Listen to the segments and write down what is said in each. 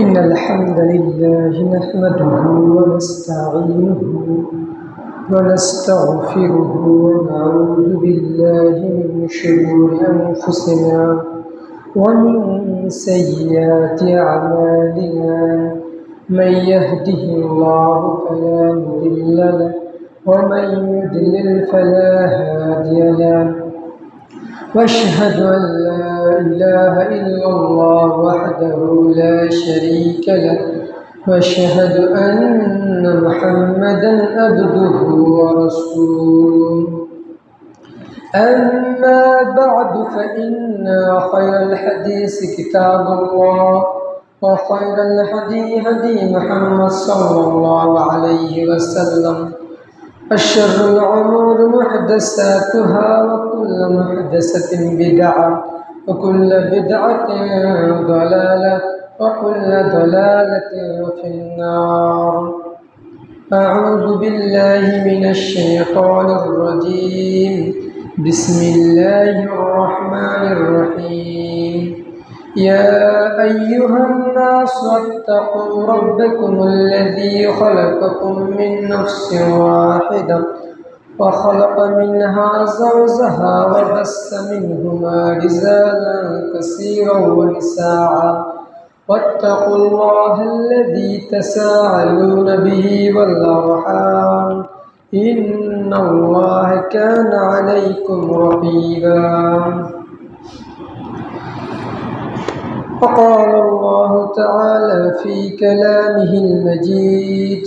إن الحمد لله نحمده ونستعينه ونستغفره ونعوذ بالله من شرور أنفسنا ومن سيئات أعمالنا من يهده الله فلا مضل له ومن يضلل فلا هادي له واشهد أن لا إله إلا الله وحده لا شريك له واشهد أن محمدا عبده ورسوله أما بعد فإن خير الحديث كتاب الله وخير الهدي هدي محمد صلى الله عليه وسلم الشر الأمور محدثاتها وكل محدثة بدعة وكل بدعة ضلالة وكل ضلالة في النار. أعوذ بالله من الشيطان الرجيم. بسم الله الرحمن الرحيم. يا أيها الناس اتقوا ربكم الذي خلقكم من نفس واحدة وخلق منها زوجها وبث منهما رجالا كثيرا ونساء واتقوا الله الذي تساءلون به والأرحام إن الله كان عليكم رقيبا. وقال الله تعالى في كلامه المجيد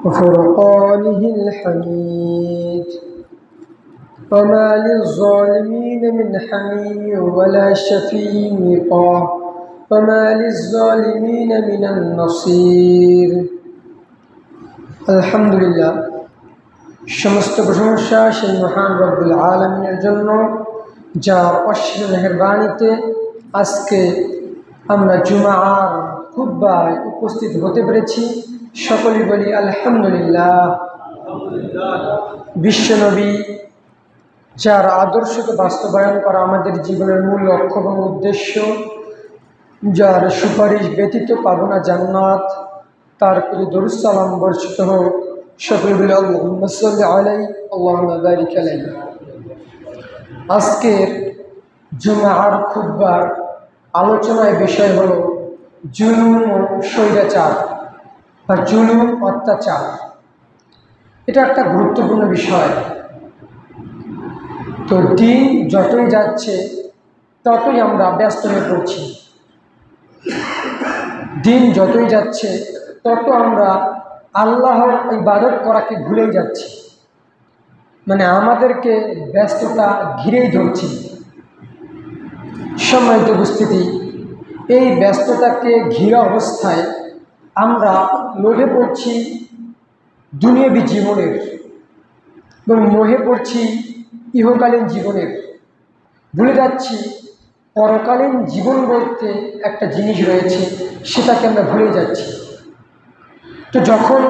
وفرقانه الحميد وما للظالمين من حميم ولا شفيع يطاع وما للظالمين من النصير. আলহামদুলিল্লাহ, সমস্ত প্রশংসা সেই মহান রব্বুল আলামিনের জন্য, যার অসীম মেহেরবানিতে আজকে আমরা জুমার খুতবায় উপস্থিত হতে পেরেছি। সকলেই বলি আলহামদুলিল্লাহ। বিশ্বনবী, যার আদর্শকে বাস্তবায়ন করা আমাদের জীবনের মূল লক্ষ্য এবং উদ্দেশ্য, যার সুপারিশ ব্যতীত পাবো না জান্নাত, তার প্রতি দরুদ সালাম বর্ষিত হোক। সকলে বলি আল্লাহুম্মা সাল্লি আলাইহি আল্লাহুম্মা বারিক আলাইহি। আজকের জুমার খুতবার আলোচনার বিষয় হলো জুলুম ও স্বৈরাচার বা জুলুম অত্যাচার। এটা একটা গুরুত্বপূর্ণ বিষয়। তো দিন যতই যাচ্ছে ততই আমরা ব্যস্ত হয়ে পড়ছি। দিন যতই যাচ্ছে তত আমরা আল্লাহর ইবাদত করাকে ভুলেই যাচ্ছি। মানে আমাদেরকে ব্যস্ততা ঘিরেই ধরছি। সম্মানিত উপস্থিতি, এই ব্যস্ততাকে ঘিরা অবস্থায় আমরা লোভে পড়ছি দুনিয়াবী জীবনের এবং মোহে পড়ছি ইহকালীন জীবনের। ভুলে যাচ্ছি পরকালীন জীবন বলতে একটা জিনিস রয়েছে, সেটাকে আমরা ভুলে যাচ্ছি। তো যখন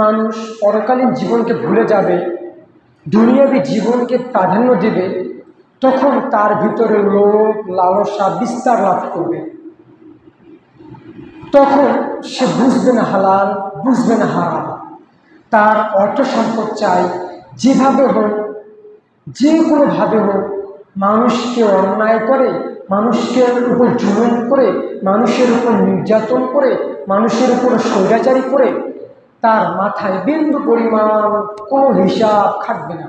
মানুষ পরকালীন জীবনকে ভুলে যাবে, দুনিয়াবী জীবনকে প্রাধান্য দেবে, তখন তার ভিতরে লোভ লালসা বিস্তার লাভ করবে। তখন সে বুঝবে না হালাল, বুঝবে না হারাম। তার অর্থ সম্পদ চাই, যেভাবে হোক, যে কোনোভাবে হোক, মানুষকে অন্যায় করে, মানুষের উপর জুলুম করে, মানুষের উপর নির্যাতন করে, মানুষের উপর স্বৈরাচারী করে তার মাথায় বিন্দু পরিমাণ কোনো হিসাব খাটবে না,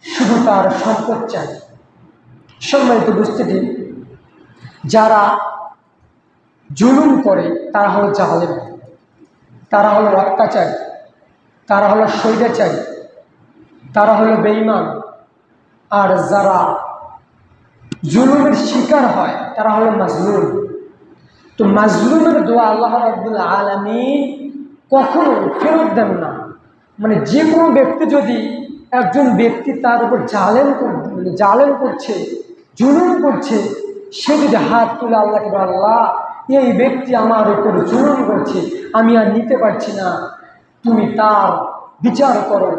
শুধু তার সম্পদ চাই। সম্মানিত উপস্থিতি, যারা জুলুম করে তারা হলো জালেম, তারা হলো অত্যাচারী, তারা হলো স্বৈরাচারী, তারা হলো বেঈমান। আর যারা জুলুমের শিকার হয় তারা হলো মাজলুম। তো মাজলুমের দোয়া আল্লাহ রাব্বুল আলামিন কখনো ফেরত দেন না। মানে যে কোনো ব্যক্তি যদি একজন ব্যক্তি তার উপর জালেম করছে, জুলুম করছে, সে যদি হাত তুলে আল্লাহকে বলে, আল্লাহ এই ব্যক্তি আমার উপর জুলুম করছে, আমি আর নিতে পারছি না, তুমি তার বিচার করো,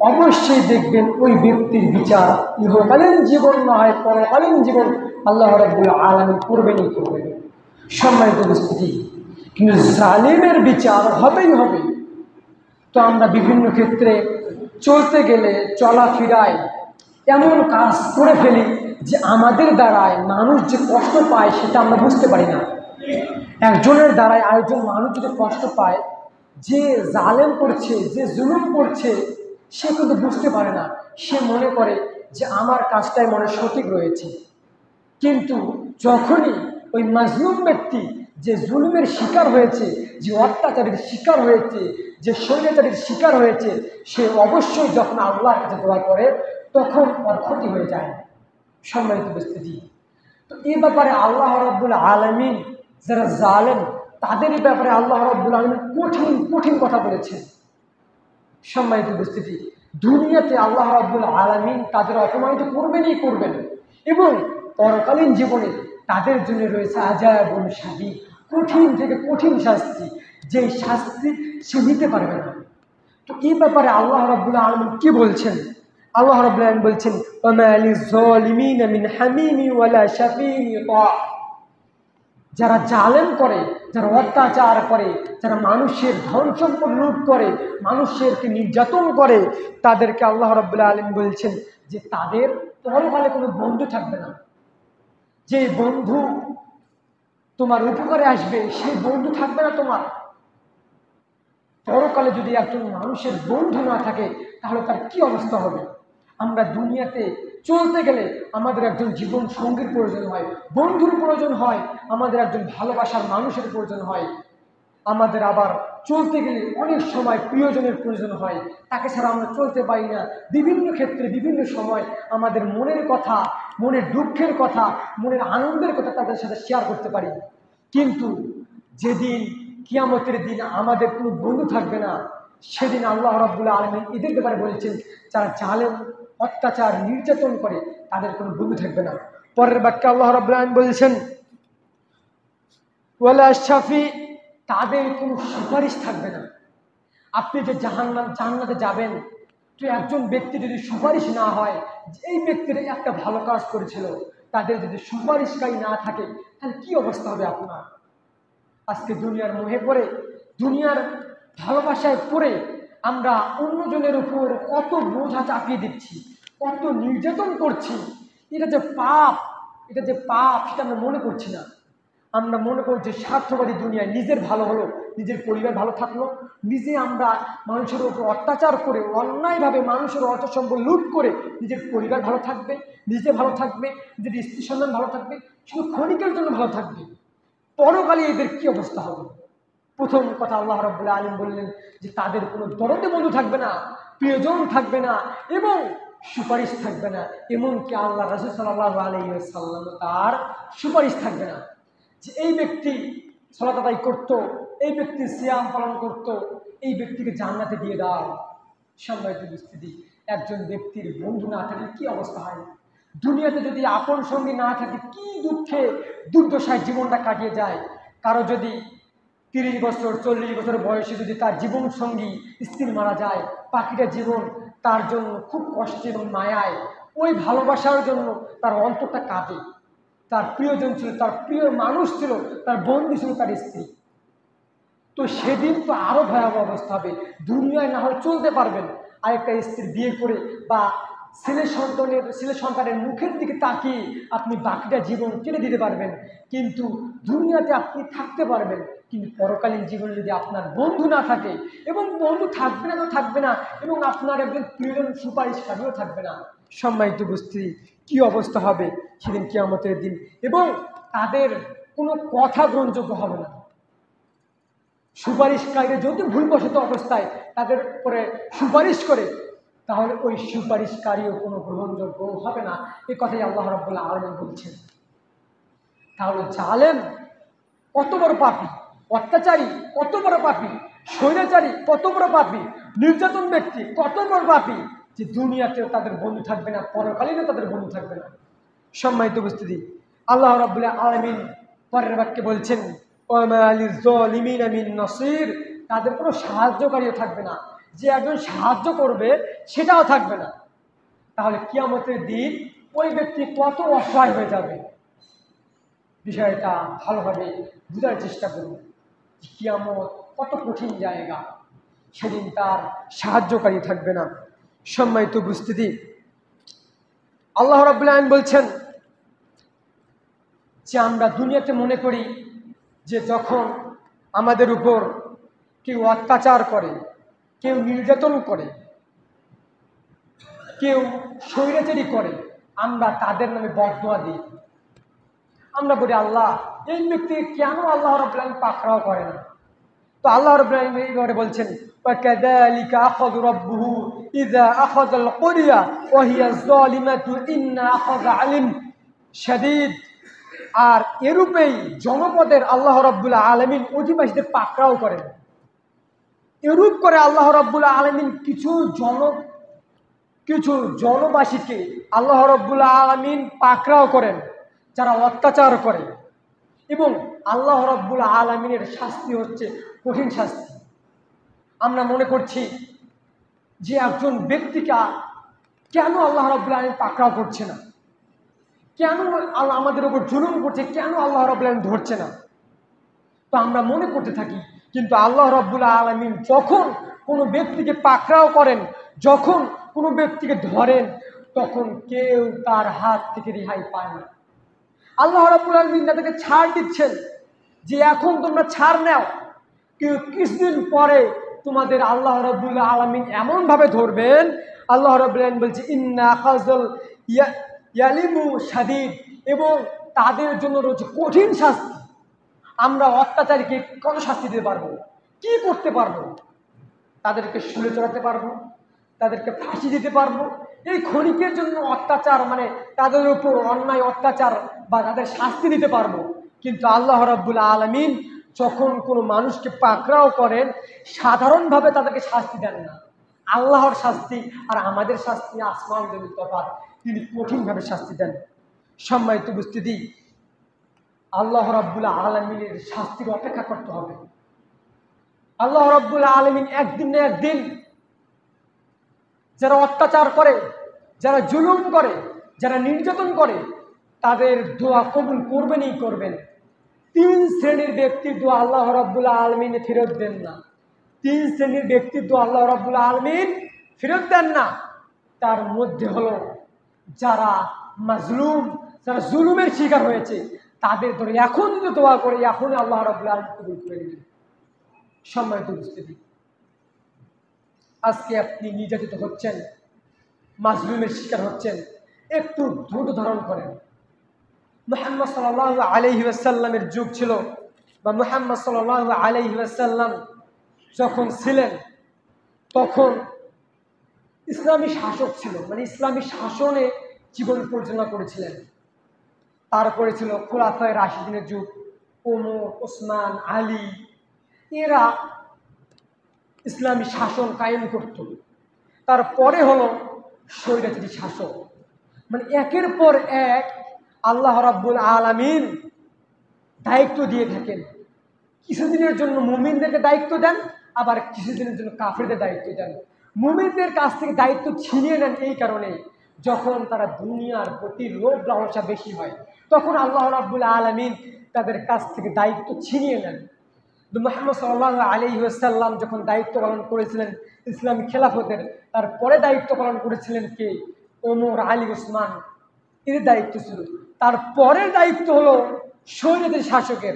অবশ্যই দেখবেন ওই ব্যক্তির বিচার ইহকালীন জীবন নয়, পরকালীন জীবন আল্লাহ রাব্বুল আলামিন করবেনই করবেন। সম্মানিত উপস্থিতি, কিন্তু জালিমের বিচার হবেই হবে। তো আমরা বিভিন্ন ক্ষেত্রে চলতে গেলে চলাফেরায় এমন কাজ করে ফেলি যে আমাদের দ্বারায় মানুষ যে কষ্ট পায় সেটা আমরা বুঝতে পারি না। একজনের দ্বারায় আরেকজন মানুষ যদি কষ্ট পায়, যে জালেম করছে, যে জুলুম করছে, সে কিন্তু বুঝতে পারে না। সে মনে করে যে আমার কাজটাই মনে সঠিক রয়েছে। কিন্তু যখনই ওই মাজলুম ব্যক্তি, যে জুলুমের শিকার হয়েছে, যে অত্যাচারের শিকার হয়েছে, যে স্বৈরাচারের শিকার হয়েছে, সে অবশ্যই যখন আল্লাহর কাছে দোয়া করে তখন ওর ক্ষতি হয়ে যায়। সম্মানিত উপস্থিতি, তো এই ব্যাপারে আল্লাহ রাব্বুল আলামিন যারা জালেম তাদের ব্যাপারে আল্লাহ রাব্বুল আলামিন কঠিন কঠিন কথা বলেছেন। সম্মানিত উপস্থিতি, দুনিয়াতে আল্লাহ রাব্বুল আলামিন তাদের অপমানিত করবেনই করবেন, এবং পরকালীন জীবনে তাদের জন্য রয়েছে আযাবুন শাদীদ, কঠিন থেকে কঠিন শাস্তি, যে শাস্তি সে নিতে পারবে না। তো এই ব্যাপারে আল্লাহ রাব্বুল আলামিন কি বলছেন? আল্লাহ রাব্বুল আলামিন বলছেন, ওয়া মা লিয-যালিমিনা মিন হামিমি ওয়ালা শাফিঈন ইউতা। যারা জালেম করে, যারা অত্যাচার করে, যারা মানুষের ধন সম্পদ লুট করে, মানুষেরকে নির্যাতন করে, তাদেরকে আল্লাহ রাব্বুল আলামিন বলছেন যে তাদের পরকালে কোনো বন্ধু থাকবে না। যে বন্ধু তোমার উপকারে আসবে সেই বন্ধু থাকবে না তোমার। পরকালে যদি একজন মানুষের বন্ধু না থাকে তাহলে তার কি অবস্থা হবে? আমরা দুনিয়াতে চলতে গেলে আমাদের একজন জীবন সঙ্গীর প্রয়োজন হয়, বন্ধুর প্রয়োজন হয়, আমাদের একজন ভালোবাসার মানুষের প্রয়োজন হয়। আমাদের আবার চলতে গেলে অনেক সময় প্রিয়জনের প্রয়োজন হয়, তাকে ছাড়া আমরা চলতে পারি না। বিভিন্ন ক্ষেত্রে বিভিন্ন সময় আমাদের মনের কথা, মনের দুঃখের কথা, মনের আনন্দের কথা তাদের সাথে শেয়ার করতে পারি। কিন্তু যেদিন কিয়ামতের দিন আমাদের কোনো বন্ধু থাকবে না, সেদিন আল্লাহ রাব্বুল আলামিন এদের ব্যাপারে বলেছেন যারা জালেম, অত্যাচার, নির্যাতন করে তাদের কোনো বন্ধু থাকবে না। পরের বাক্যে আল্লাহ রাব্বুল আলামিন বলেছেন ওয়ালা শাফি, তাদের কোনো সুপারিশ থাকবে না। আপনি যে জান্নাতে যাবেন, তো একজন ব্যক্তি যদি সুপারিশ না হয়, যে এই ব্যক্তির একটা ভালো কাজ করেছিল, তাদের যদি সুপারিশকারী না থাকে তাহলে কি অবস্থা হবে আপনার? আজকে দুনিয়ার মোহে পড়ে, দুনিয়ার ভালোবাসায় পড়ে আমরা অন্যজনের উপর কত বোঝা চাপিয়ে দিচ্ছি, কত নির্যাতন করছি। এটা যে পাপ, এটা যে পাপ সেটা আমরা মনে করছি না। আমরা মনে করি যে স্বার্থবাদী দুনিয়ায় নিজের ভালো হলো, নিজের পরিবার ভালো থাকলো, নিজে আমরা মানুষের উপর অত্যাচার করে অন্যায়ভাবে মানুষের অর্থ সম্পদ লুট করে নিজের পরিবার ভালো থাকবে, নিজে ভালো থাকবে, নিজের স্ত্রী সন্তান ভালো থাকবে, শুধু ক্ষণিকের জন্য ভালো থাকবে। পরকালে এদের কি অবস্থা হবে? প্রথম কথা আল্লাহ রাব্বুল আলামিন বললেন যে তাদের কোনো দরদে বন্ধু থাকবে না, প্রিয়জন থাকবে না, এবং সুপারিশ থাকবে না। এমনকি আল্লাহ রাসূল সাল্লাল্লাহু আলাইহি ওয়াসাল্লাম তার সুপারিশ থাকবে না। যে এই ব্যক্তি সালাত আদায় করতো, এই ব্যক্তি সিয়াম পালন করতো, এই ব্যক্তিকে জান্নাতে দিয়ে দাও। সম্মানিত উপস্থিতি, একজন ব্যক্তির বন্ধু না থাকলে কি অবস্থা হয়? দুনিয়াতে যদি আপন সঙ্গী না থাকে কি দুঃখে দুর্দশায় জীবনটা কাটিয়ে যায়। কারো যদি 30 বছর 40 বছর বয়সে যদি তার জীবন সঙ্গী স্ত্রী মারা যায়, বাকিটা জীবন তার জন্য খুব কষ্টে এবং মায়ায়, ওই ভালোবাসার জন্য তার অন্তরটা কাঁদে। তার প্রিয়জন ছিল, তার প্রিয় মানুষ ছিল, তার বন্ধু ছিল তার স্ত্রী। তো সেদিন তো আরো ভয়াবহ অবস্থা হবে। দুনিয়ায় না হয় চলতে পারবেন, আরেকটা স্ত্রী বিয়ে করে বা ছেলে সন্তানের মুখের দিকে তাকিয়ে আপনি বাকিটা জীবন কেটে দিতে পারবেন, কিন্তু দুনিয়াতে আপনি থাকতে পারবেন। কিন্তু পরকালীন জীবনে যদি আপনার বন্ধু না থাকে, এবং বন্ধু থাকবে না তো থাকবে না, এবং আপনার একজন প্রিয়জন সুপারিশকারীও থাকবে না, সম্মানিত উপস্থিতি কি অবস্থা হবে সেদিন কিয়ামতের দিন। এবং তাদের কোনো কথা গ্রহণযোগ্য হবে না। সুপারিশকারীরা যদি ভুলবশত অবস্থায় তাদের উপরে সুপারিশ করে, তাহলে ওই সুপারিশকারীও কোনো গ্রহণযোগ্য হবে না। এই কথাই আল্লাহ রাব্বুল আলামিন বলছেন। তাহলে জালেম কত বড় পাপী, অত্যাচারী কত বড় পাপী, স্বৈরাচারী কত বড় পাপী, নির্যাতন ব্যক্তি কত বড় পাপী, যে দুনিয়াতেও তাদের বন্ধু থাকবে না, পরকালীনও তাদের বন্ধু থাকবে না। সম্মানিত উপস্থিতি, আল্লাহ রাব্বুল আলামিন পরের বাক্যে বলছেন ওয়া মা লিয-যালিমিনা মিন নাসির, তাদের কোনো সাহায্যকারীও থাকবে না, যে একজন সাহায্য করবে সেটাও থাকবে না। তাহলে কিয়ামতের দিন ওই ব্যক্তি কত অসহায় হয়ে যাবে, বিষয়টা ভালোভাবে বোঝার চেষ্টা করুন। কিয়ামত কত কঠিন জায়গা, সেদিন তার সাহায্যকারী থাকবে না। সম্মানিত উপস্থিতি, আল্লাহ রাব্বুল আলামিন বলছেন যে আমরা দুনিয়াতে মনে করি যে যখন আমাদের উপর কেউ অত্যাচার করে, কেউ নির্যাতন করে, কেউ স্বৈরাচারী করে, আমরা তাদের নামে বদদোয়া দিই। আমরা বলি আল্লাহ এই ব্যক্তিকে কেন আল্লাহ রাব্বুল আলামিন পাকড়াও করে না? তো আল্লাহ রাব্বুল আলামিন এইভাবে বলছেন, ওয়াকাযালিকা আখাযু রাব্বুহু ইযা আখাযাল ক্বরিয়া ওয়া হিয়া যালিমাতু ইন্না আখাযা আলিম শাদীদ। আর এরূপেই জনপদের আল্লাহ রাব্বুল আলামিন অধিবাসীদের পাকড়াও করেন। এরূপ করে আল্লাহ রাব্বুল আলামিন কিছু জনবাসীকে আল্লাহ রাব্বুল আলামিন পাকড়াও করেন যারা অত্যাচার করে, এবং আল্লাহ রাব্বুল আলামিনের শাস্তি হচ্ছে কঠিন শাস্তি। আমরা মনে করছি যে একজন ব্যক্তিকে কেন আল্লাহ রাব্বুল আলামিন পাকড়াও করছে না, কেন আল্লাহ আমাদের উপর জুলুম করছে, কেন আল্লাহ রাব্বুল আলামিন ধরছে না। তো আমরা মনে করতে থাকি, কিন্তু আল্লাহ রাব্বুল আলামিন যখন কোনো ব্যক্তিকে পাকড়াও করেন, যখন কোনো ব্যক্তিকে ধরেন, তখন কেউ তার হাত থেকে রেহাই পায় না। আল্লাহ রাব্বুল আলামিন তাদেরকে ছাড় দিচ্ছেন যে এখন তোমরা ছাড় নাও, কিন্তু কিছুদিন পরে তোমাদের আল্লাহ রাব্বুল আলামিন এমনভাবে ধরবেন। আল্লাহ রাব্বুল আলামিন বলছে ইন্না আখাযাল ইয়ালিমু শাদীদ, এবং তাদের জন্য রয়েছে কঠিন শাস্তি। আমরা অত্যাচারীকে কত শাস্তি দিতে পারবো, কি করতে পারবো? তাদেরকে শুলে চড়াতে পারবো, তাদেরকে ফাঁসি দিতে পারবো। এই ক্ষণিকের জন্য অত্যাচার, মানে তাদের উপর অন্যায় অত্যাচার বা তাদের শাস্তি দিতে পারবো। কিন্তু আল্লাহ রাব্বুল আলামিন যখন কোনো মানুষকে পাকড়াও করেন, সাধারণভাবে তাদেরকে শাস্তি দেন না। আল্লাহর শাস্তি আর আমাদের শাস্তি আসমান জমিন তফাৎ, তিনি কঠিনভাবে শাস্তি দেন। সম্মানিত উপস্থিতি, আল্লাহ রাব্বুল আলামিনের শাস্তির অপেক্ষা করতে হবে। আল্লাহ রাব্বুল আলামিন একদিন না একদিন যারা অত্যাচার করে, যারা জুলুম করে, যারা নির্যাতন করে, তাদের দোয়া কবুল করবেনই করবেন। 3 শ্রেণীর ব্যক্তির দোয়া আল্লাহ রাব্বুল আলামিন ফেরত দেন না। 3 শ্রেণীর ব্যক্তির দোয়া আল্লাহ রাব্বুল আলামিন ফেরত দেন না। তার মধ্যে হলো যারা মাজলুম, যারা জুলুমের শিকার হয়েছে, তাদের ধরে এখন যদি দোয়া করে, এখনই আল্লাহ রাব্বুল আলামিন কবুল করে নেবেন। সম্মানিত উপস্থিতি, আজকে আপনি নির্যাতিত হচ্ছেন, মাজলুমের শিকার হচ্ছেন, একটু ধৈর্য ধারণ করেন। মুহাম্মদ সাল্লাল্লাহু আলাইহি ওয়াসাল্লামের যুগ ছিল, বা মুহাম্মদ সাল্লাল্লাহু আলাইহি ওয়াসাল্লাম যখন ছিলেন, তখন ইসলামী শাসক ছিল, মানে ইসলামী শাসনে জীবন পরিচালনা করেছিলেন। তারপরে ছিল খুলাফায়ে রাশিদিনের যুগ, ওমর, ওসমান, আলী, এরা ইসলামী শাসন কায়েম করত। তারপরে হলো স্বৈরাচারী শাসক, মানে একের পর এক আল্লাহ রাব্বুল আলামিন দায়িত্ব দিয়ে থাকেন। কিছুদিনের জন্য মুমিনদেরকে দায়িত্ব দেন, আবার কিছুদিনের জন্য কাফেরদের দায়িত্ব দেন। মুমিনদের কাছ থেকে দায়িত্ব ছিনিয়ে নেন এই কারণে, যখন তারা দুনিয়ার প্রতি লোভ লালসা বেশি হয়, তখন আল্লাহ রাব্বুল আলামিন তাদের কাছ থেকে দায়িত্ব ছিনিয়ে নেন। মুহাম্মদ সাল্লাল্লাহু আলাইহি ওয়াসাল্লাম যখন দায়িত্ব পালন করেছিলেন ইসলামী খেলাফতের, তারপরে দায়িত্ব পালন করেছিলেন কে? ওমর, আলী, ওসমান, এদের দায়িত্ব ছিল। তারপরের দায়িত্ব হলো স্বৈরাচারী শাসকের।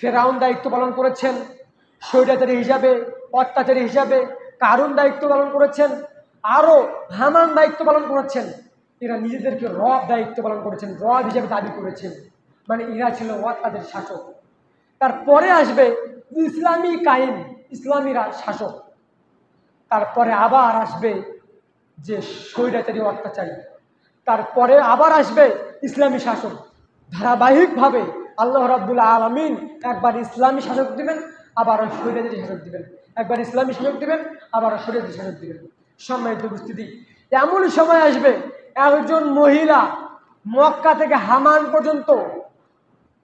ফেরাউন দায়িত্ব পালন করেছেন স্বৈরাচারী হিসাবে, অত্যাচারী হিসাবে। কারুন দায়িত্ব পালন করেছেন, আরও হামান দায়িত্ব পালন করেছেন। এরা নিজেদেরকে রব দায়িত্ব পালন করেছেন, রব হিসাবে দাবি করেছেন, মানে এরা ছিল অত্যাচারী শাসক। তারপরে আসবে ইসলামী কায়েম, ইসলামী শাসক। তারপরে আবার আসবে যে স্বৈরাচারী অত্যাচারী, তারপরে আবার আসবে ইসলামী শাসক। ধারাবাহিকভাবে আল্লাহ রাব্বুল আলামিন একবার ইসলামী শাসক দিবেন, আবার স্বৈরাচারী শাসক দিবেন, একবার ইসলামী শাসক দিবেন, আবার স্বৈরাচারী শাসক দিবেন। সম্মানিত উপস্থিতি, এমন সময় আসবে একজন মহিলা মক্কা থেকে হামান পর্যন্ত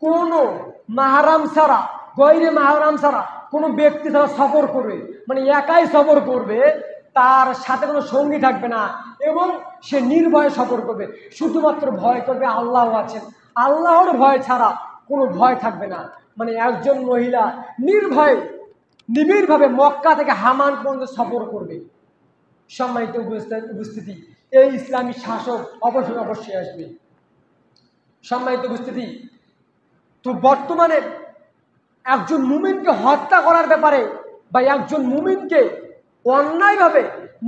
কোনো মাহরাম ছাড়া, গয়রে মাহরাম ছাড়া কোনো ব্যক্তি ছাড়া সফর করবে, মানে একাই সফর করবে, তার সাথে কোনো সঙ্গী থাকবে না, এবং সে নির্ভয়ে সফর করবে। শুধুমাত্র ভয় করবে আল্লাহ আছেন, আল্লাহর ভয় ছাড়া কোনো ভয় থাকবে না। মানে একজন মহিলা নির্ভয়ে নিবিড়ভাবে মক্কা থেকে হামান পর্যন্ত সফর করবে। সম্মানিত উপস্থিতি, এই ইসলামী শাসক অবশ্যই অবশ্যই আসবে। সম্মানিত উপস্থিতি, তো বর্তমানে একজন মুমিনকে হত্যা করার ব্যাপারে বা একজন মুমিনকে অন্যায়ভাবে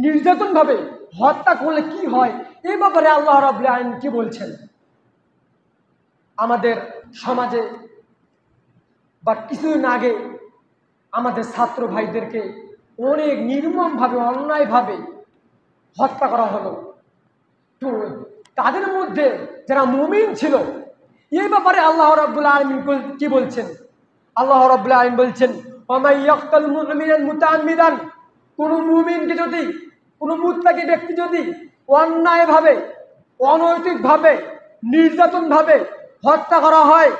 নির্যাতনভাবে হত্যা করলে কি হয়, এই ব্যাপারে আল্লাহ রাব্বুল আলামিন কি বলছেন? আমাদের সমাজে বা কিছুদিন আগে আমাদের ছাত্র ভাইদেরকে অনেক নির্মমভাবে অন্যায়ভাবে হত্যা করা হলো। তো তাদের মধ্যে যারা মুমিন ছিল, এই ব্যাপারে আল্লাহ রাব্বুল আলামিন কি বলছেন? আল্লাহ রাব্বুল আলামিন বলছেন, ওয়া ইয়াকতাল মুমিনান মুতাআম্মিদান, কোন মুমিনকে যদি, কোন মুত্তাকি ব্যক্তি যদি অন্যায়ভাবে অনৈতিকভাবে নির্যাতনভাবে হত্যা করা হয়,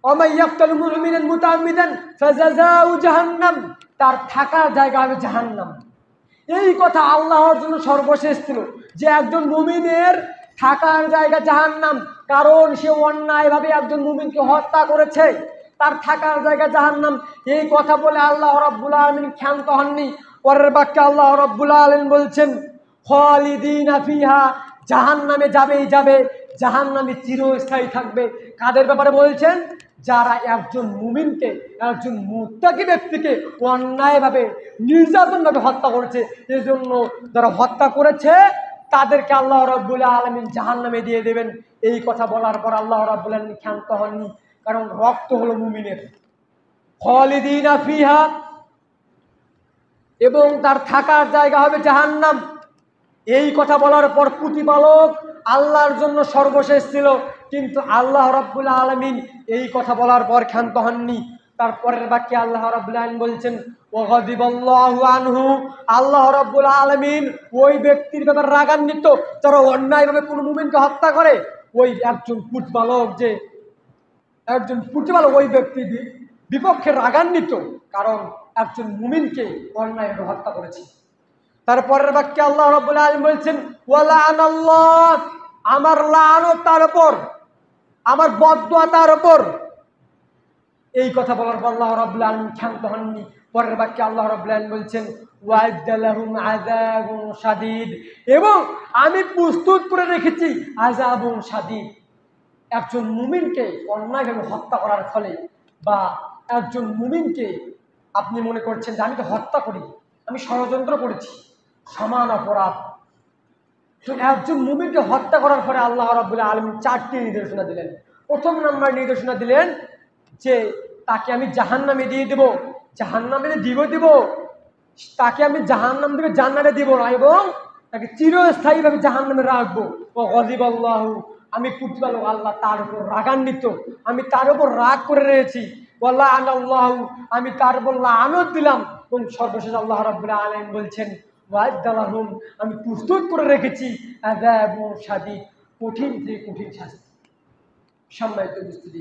ওয়া ইয়াকতাল মুমিনান মুতাআম্মিদান ফাজাযাউ জাহান্নাম, তার থাকার জায়গা হবে জাহান্নাম। এই কথা আল্লাহর জন্য সর্বশেষ ছিল যে একজন মুমিনের থাকার জায়গা জাহান্নাম, কারণ সে অন্যায়ভাবে একজন মুমিনকে হত্যা করেছে, তার থাকার জায়গা জাহান্নাম। এই কথা বলে আল্লাহ রাব্বুল আলামিন ক্ষান্ত হননি। পরের বাক্যে আল্লাহ রাব্বুল আলামিন বলছেন, খালিদিনা ফিহা, জাহান্নামে যাবেই যাবে, জাহান্নামে চিরস্থায়ী থাকবে। কাদের ব্যাপারে বলছেন? যারা একজন মুমিনকে, একজন মুত্তাকি ব্যক্তিকে অন্যায়ভাবে নির্যাতনভাবে হত্যা করেছে, এজন্য যারা হত্যা করেছে তাদেরকে আল্লাহ রাব্বুল আলামিন জাহান্নামে দিয়ে দেবেন। এই কথা বলার পর আল্লাহ রাব্বুল আলামিন ক্ষান্ত হননি, কারণ রক্ত হলো মুমিনের। খালিদিনা ফিহা, এবং তার থাকার জায়গা হবে জাহান্নাম। এই কথা বলার পর প্রতিপালক আল্লাহর জন্য সর্বশেষ ছিল, কিন্তু আল্লাহ রাব্বুল আলামিন এই কথা বলার পর ক্ষান্ত হননি। তারপরের বাক্যে আল্লাহ রাব্বুল আলামিন বলছেন, ওয়া গাদিবাল্লাহু আনহু, আল্লাহ রাব্বুল আলামিন ওই ব্যক্তির ব্যাপারে রাগান্বিত যারা অন্যায়ভাবে কোনো মুমিনকে হত্যা করে। ওই একজন প্রতিপালক ওই ব্যক্তির বিপক্ষে রাগান্বিত, কারণ একজন মুমিনকে অন্যায়ভাবে হত্যা করেছে। তারপরের বাক্যে আল্লাহ রাব্বুল আলামিন বলছেন, ওয়া লাআনাল্লাহ, আমার লানত তার উপর, আমার বদদুয়া তার উপর। এই কথা বলার পর আল্লাহ রাব্বুল আলামিন ক্ষান্ত হননি। পরের বাক্যে আল্লাহ রাব্বুল আলামিন বলছেন, ওয়া'আদ্দা লাহুম আযাবুন শাদীদ, এবং আমি প্রস্তুত করে রেখেছি আযাবুন শাদীদ। একজন মুমিনকে অন্যায়ভাবে হত্যা করার ফলে, বা একজন মুমিনকে আপনি মনে করছেন যে আমি তো হত্যা করি, আমি ষড়যন্ত্র করেছি, সমান অপরাধ। তো একজন মুমিনকে হত্যা করার পরে আল্লাহ রাব্বুল আলামিন 4টি নির্দেশনা দিলেন। প্রথম নাম্বার নির্দেশনা দিলেন যে তাকে আমি জাহান্নামে দিয়ে দেব, জাহান্নামে দিব, তাকে আমি জাহান্নাম থেকে জান্নাতে দিব না, এবং তাকে চিরস্থায়ীভাবে জাহান্নামে রাখবো। ও গযিবাল্লাহু, আমি প্রতিপালক আল্লাহ তার উপর রাগান্বিত, আমি তার উপর রাগ করে রয়েছি। ওয়া লাআনাল্লাহু, আমি তার উপর লানত দিলাম। এবং সর্বশেষ আল্লাহ রাব্বুল আলামিন বলছেন, ওয়া'আদ্দা লাহুম, আমি প্রস্তুত করে রেখেছি আযাবুন শাদীদ, কঠিন থেকে কঠিন শাস্তি। সম্মানিত উপস্থিতি,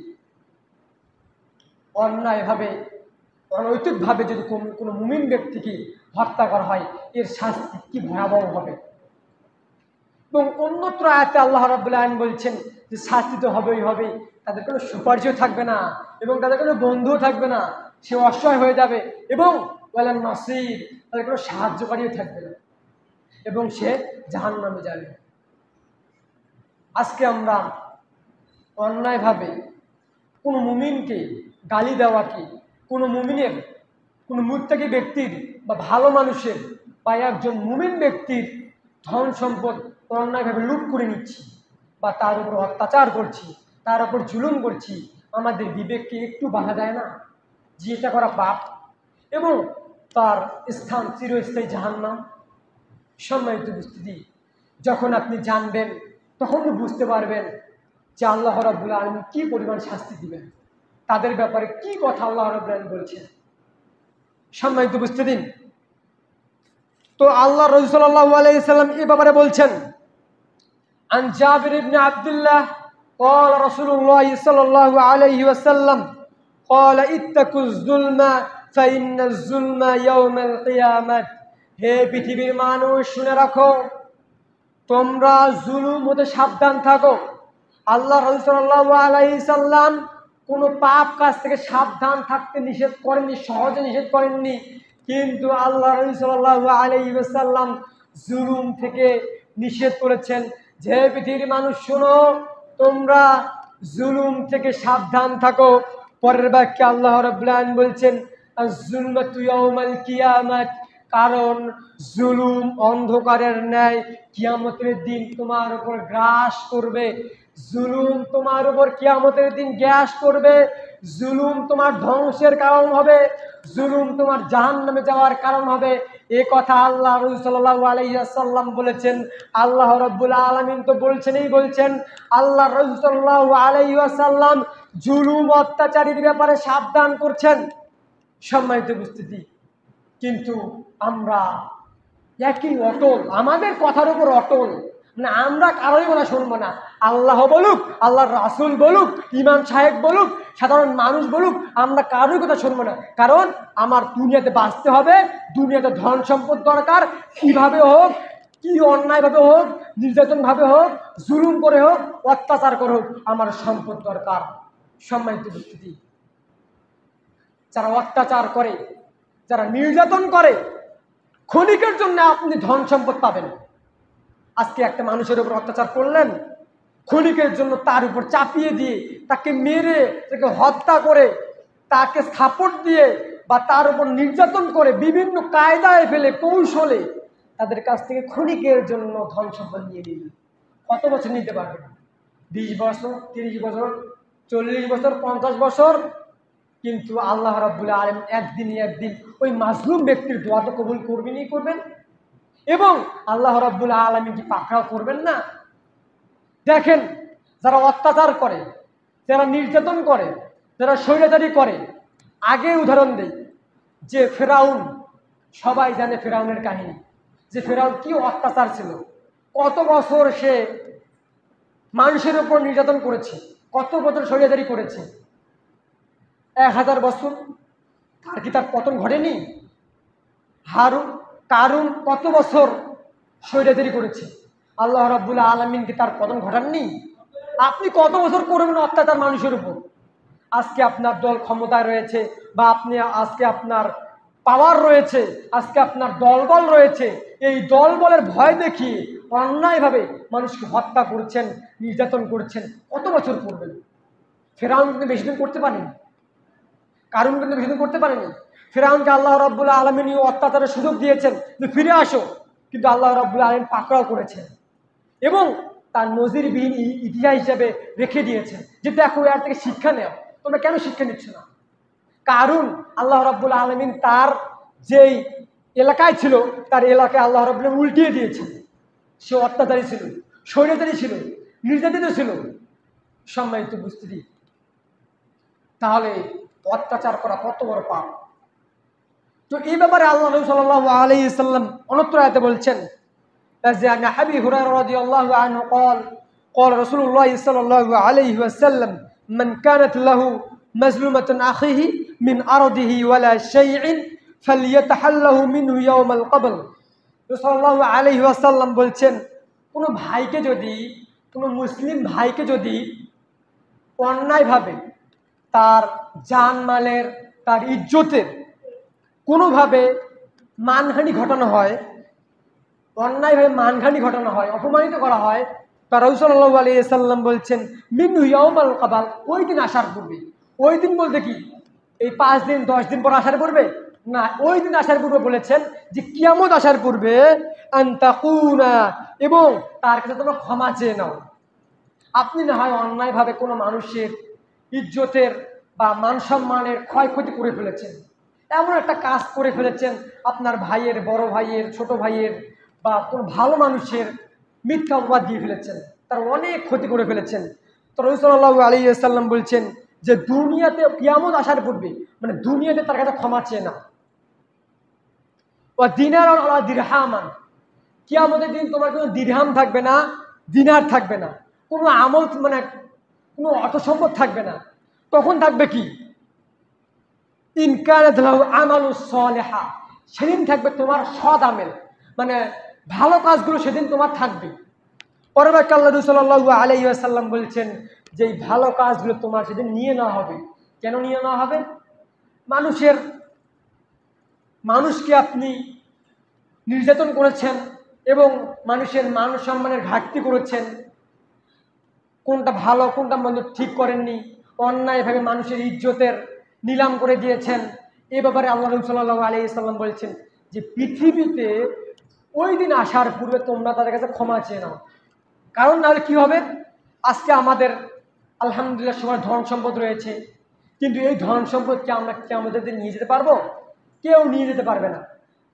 অন্যায়ভাবে অনৈতিকভাবে যদি কোনো মুমিন ব্যক্তিকে হত্যা করা হয়, এর শাস্তি কি ভয়াবহ হবে। এবং অন্যত্র আয়াতে আল্লাহ রাব্বুল আলামিন বলছেন যে শাস্তি তো হবেই হবে, তাদের কোনো সুপারিশও থাকবে না, এবং তাদের কোনো বন্ধুও থাকবে না, সে অসহায় হয়ে যাবে, এবং ওয়ালা নাসির, তাদের কোনো সাহায্যকারীও থাকবে না, এবং সে জাহান্নামে যাবে। আজকে আমরা অন্যায়ভাবে কোনো মুমিনকে গালি দেওয়াকে, কোনো মুমিনের, কোনো মুত্তাকি ব্যক্তির বা ভালো মানুষের বা একজন মুমিন ব্যক্তির ধন সম্পদ অন্যায়ভাবে লুট করে নিচ্ছি, বা তার উপর অত্যাচার করছি, তার উপর জুলুম করছি, আমাদের বিবেককে একটু বাধা দেয় না যে এটা করা পাপ এবং তার স্থান চিরস্থায়ী জাহান্নাম? সম্মানিত উপস্থিতি, যখন আপনি জানবেন তখন বুঝতে পারবেন যে আল্লাহ রাব্বুল আলামিন কি পরিমাণ শাস্তি দিবেন, তাদের ব্যাপারে কি কথা আল্লাহ রাব্বুল আলামিন বলছেন। সম্মানিত উপস্থিতি, তো আল্লাহ রাসূল সাল্লাল্লাহু আলাইহি সাল্লাম এই ব্যাপারে বলছেন, আন জাবির ইবনে আব্দুল্লাহ قال رسول الله صلى الله عليه وسلم قال اتقوا الظلم فإن الظلم يوم القيامة, হে পৃথিবীর মানুষ শুনে রাখো, তোমরা জুলুম হতে সাবধান থাকো। আল্লাহ রাসূল সাল্লাল্লাহু আলাইহি সাল্লাম কোনো পাপ কাজ থেকে সাবধান থাকতে নিষেধ করেননি, সহজে নিষেধ করেননি, কিন্তু আল্লাহ রাসূল সাল্লাল্লাহু আলাইহি ওয়াসাল্লাম জুলুম থেকে নিষেধ করেছেন। যে পৃথিবীর মানুষ শোনো, তোমরা জুলুম থেকে সাবধান থাকো। পরের বাক্যে আল্লাহ রাব্বুল আলামিন বলছেন আয-যুলমাতু ইয়াউমাল কিয়ামাত, কারণ জুলুম অন্ধকারের ন্যায় কিয়ামতের দিন তোমার উপর গ্রাস করবে। জুলুম তোমার উপর কিয়ামতের দিন গ্রাস করবে। জুলুম তোমার ধ্বংসের কারণ হবে, জুলুম তোমার জাহান্নামে যাওয়ার কারণ হবে। এ কথা আল্লাহ রাসূল সাল্লাল্লাহু আলাইহি ওয়াসাল্লাম বলেছেন। আল্লাহ রাব্বুল আলামিন তো বলছেন, আল্লাহ রাসূল সাল্লাল্লাহু আলাইহি ওয়াসাল্লাম জুলুম অত্যাচারীর ব্যাপারে সাবধান করছেন। সম্মানিত উপস্থিতি, কিন্তু আমরা একই অটল, আমাদের কথার উপর অটল, মানে আমরা কারোই কথা শুনবো না। আল্লাহ বলুক, আল্লাহর রাসূল বলুক, ইমাম সাহেব বলুক, সাধারণ মানুষ বলুক, আমরা কারোই কথা শুনবো না। কারণ আমার দুনিয়াতে বাঁচতে হবে, দুনিয়াতে ধন সম্পদ দরকার, কিভাবে হোক, কি অন্যায়ভাবে হোক, নির্যাতনভাবে হোক, জুলুম করে হোক, অত্যাচার করে হোক, আমার সম্পদ দরকার। সম্মানিত উপস্থিতি, যারা অত্যাচার করে, যারা নির্যাতন করে, ক্ষণিকের জন্য আপনি ধন সম্পদ পাবেন। আজকে একটা মানুষের উপর অত্যাচার করলেন, ক্ষণিকের জন্য তার উপর চাপিয়ে দিয়ে, তাকে মেরে, তাকে হত্যা করে, তাকে সাপোর্ট দিয়ে বা তার উপর নির্যাতন করে বিভিন্ন কায়দায় ফেলে, কৌশলে তাদের কাছ থেকে ক্ষণিকের জন্য ধন সম্পদ নিয়ে নিন। কত বছর নিতে পারবেন? 20 বছর, 30 বছর, 40 বছর, 50 বছর। কিন্তু আল্লাহ রাব্বুল আলামিন একদিন ওই মাজলুম ব্যক্তির দোয়া তো কবুল করবেন, এবং আল্লাহ রাব্বুল আলামিন কি পাকড়াও করবেন না? দেখেন, যারা অত্যাচার করে, যারা নির্যাতন করে, যারা স্বৈরাচারী করে, আগে উদাহরণ দেই যে ফেরাউন, সবাই জানে ফেরাউনের কাহিনী, যে ফেরাউন কি অত্যাচার ছিল, কত বছর সে মানুষের উপর নির্যাতন করেছে, কত বছর স্বৈরাচারী করেছে। 1000 বছর। তার কি তার পতন ঘটেনি? কারুন কত বছর স্বৈরাচারী করেছে, আল্লাহ রাব্বুল আলামিন কি তার পতন ঘটাননি? আপনি কত বছর করবেন অত্যাচার মানুষের উপর? আজকে আপনার দল ক্ষমতায় রয়েছে, বা আজকে আপনার পাওয়ার রয়েছে, আজকে আপনার দলবল রয়েছে, এই দলবলের ভয় দেখিয়ে অন্যায়ভাবে মানুষকে হত্যা করছেন, নির্যাতন করছেন, কত বছর করবেন? ফেরাউন কিন্তু বেশি দিন করতে পারেনি, কারুন কিন্তু বেশি দিন করতে পারেনি। ফেরাউনকে আল্লাহ রাব্বুল আলামিন অত্যাচারের সুযোগ দিয়েছেন যে ফিরে আসো, কিন্তু আল্লাহ রাব্বুল আলামিন পাকড়াও করেছেন এবং তার নজিরবিহীন ইতিহাস হিসাবে রেখে দিয়েছেন যে দেখো, এর থেকে শিক্ষা নেও। তোমরা কেন শিক্ষা নিচ্ছ না? কারণ আল্লাহ রাব্বুল আলামিন তার যেই এলাকায় ছিল, তার এলাকায় আল্লাহ রাব্বুল আলামিন উল্টিয়ে দিয়েছেন। সে অত্যাচারী ছিল, স্বৈরাচারী ছিল, নির্যাতিত ছিল। সম্মানিত উপস্থিতি, তাহলে অত্যাচার করা কত বড় পাপ। তো এই ব্যাপারে আল্লাহ নবী সাল্লাল্লাহু আলাইহি ওয়াসাল্লাম অন্যত্র আয়াতে বলছেন যে আন আবি হুরায়রা রাদিয়াল্লাহু আনহু قال قال رسول الله صلى الله عليه وسلم من كانت له مظلومة أخيه من أرضه ولا شيء فليتحله منه يوم القبر। রাসূল সাল্লাল্লাহু আলাইহি ওয়াসাল্লাম বলছেন, কোনো ভাইকে যদি, কোনো মুসলিম ভাইকে যদি অন্যায়ভাবে তার জানমালের, তার ইজ্জতের কোনোভাবে মানহানি ঘটানো হয়, অন্যায়ভাবে মানহানি ঘটানো হয়, অপমানিত করা হয়, তার রাসূল সাল্লাল্লাহু আলাইহি ওয়াসাল্লাম বলছেন মিনহু ইয়াউমাল কাবাল, ওই দিন আসার পূর্বে। ওই দিন বলতে কি এই 5 দিন 10 দিন পর আসার পূর্বে না, ওই দিন আসার পূর্বে বলেছেন যে কিয়ামত আসার পূর্বে আনতাকুনা, এবং তার কাছে তোমরা ক্ষমা চেয়ে নাও। আপনি না হয় অন্যায়ভাবে কোনো মানুষের ইজ্জতের বা মান সম্মানের ক্ষয়ক্ষতি করে ফেলেছেন, এমন একটা কাজ করে ফেলেছেন, আপনার ভাইয়ের, বড় ভাইয়ের, ছোট ভাইয়ের বা কোনো ভালো মানুষের মিথ্যা অপবাদ দিয়ে ফেলেছেন, তার অনেক ক্ষতি করে ফেলেছেন। তো রাসূল সাল্লাল্লাহু আলাইহি ওয়াসাল্লাম বলছেন যে দুনিয়াতে কিয়ামত আসার পূর্বে, মানে দুনিয়াতে তার কাছে ক্ষমা চেয়ে না। ওয়া দিনারান আলা দিরহামান, কিয়ামতের দিন তোমার কোনো দিরহাম থাকবে না, দিনার থাকবে না, কোনো আমল, মানে কোনো অর্থ সম্পদ থাকবে না। তখন থাকবে কি? ইন কানাত লাহু আমালুস সালিহা, সেদিন থাকবে তোমার সৎ আমেল, মানে ভালো কাজগুলো সেদিন তোমার থাকবে। পরবর্তী আল্লাহ সাল্লাল্লাহু আলাইহি ওয়াসাল্লাম বলছেন যে এই ভালো কাজগুলো তোমার সেদিন নিয়ে নেওয়া হবে। কেন নিয়ে নেওয়া হবে? মানুষকে আপনি নির্যাতন করেছেন এবং মানুষের মান সম্মানের ঘাটতি করেছেন, কোনটা ভালো কোনটা মন্দ ঠিক করেননি, অন্যায়ভাবে মানুষের ইজ্জতের নিলাম করে দিয়েছেন। এ ব্যাপারে আল্লাহ সাল্লাল্লাহু আলাইহি ওয়াসাল্লাম বলছেন যে পৃথিবীতে ওই দিন আসার পূর্বে তোমরা তাদের কাছে ক্ষমা চেয়ে নাও। কারণ নাহলে কী হবে, আজকে আমাদের আলহামদুলিল্লাহ সবার ধন সম্পদ রয়েছে, কিন্তু এই ধন সম্পদকে আমরা আমাদের নিয়ে যেতে পারবো? কেউ নিয়ে যেতে পারবে না।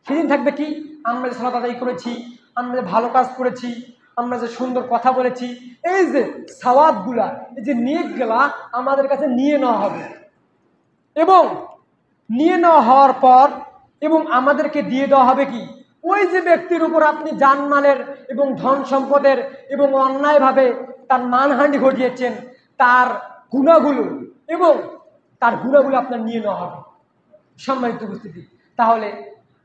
সেদিন থাকবে কি, আমরা যে সালাত আদায় করেছি, আমরা যে ভালো কাজ করেছি, আমরা যে সুন্দর কথা বলেছি, এই যে সওয়াবগুলা, এই যে নেকগুলা আমাদের কাছে নিয়ে নেওয়া হবে এবং নিয়ে নেওয়া হওয়ার পর এবং আমাদেরকে দিয়ে দেওয়া হবে কি, ওই যে ব্যক্তির উপর আপনি জানমালের এবং ধন সম্পদের এবং অন্যায়ভাবে তার মানহানি ঘটিয়েছেন, তার গুনাহগুলো এবং তার গুনাহগুলো আপনার নিয়ে নেওয়া হবে। সম্মানিত উপস্থিতি, তাহলে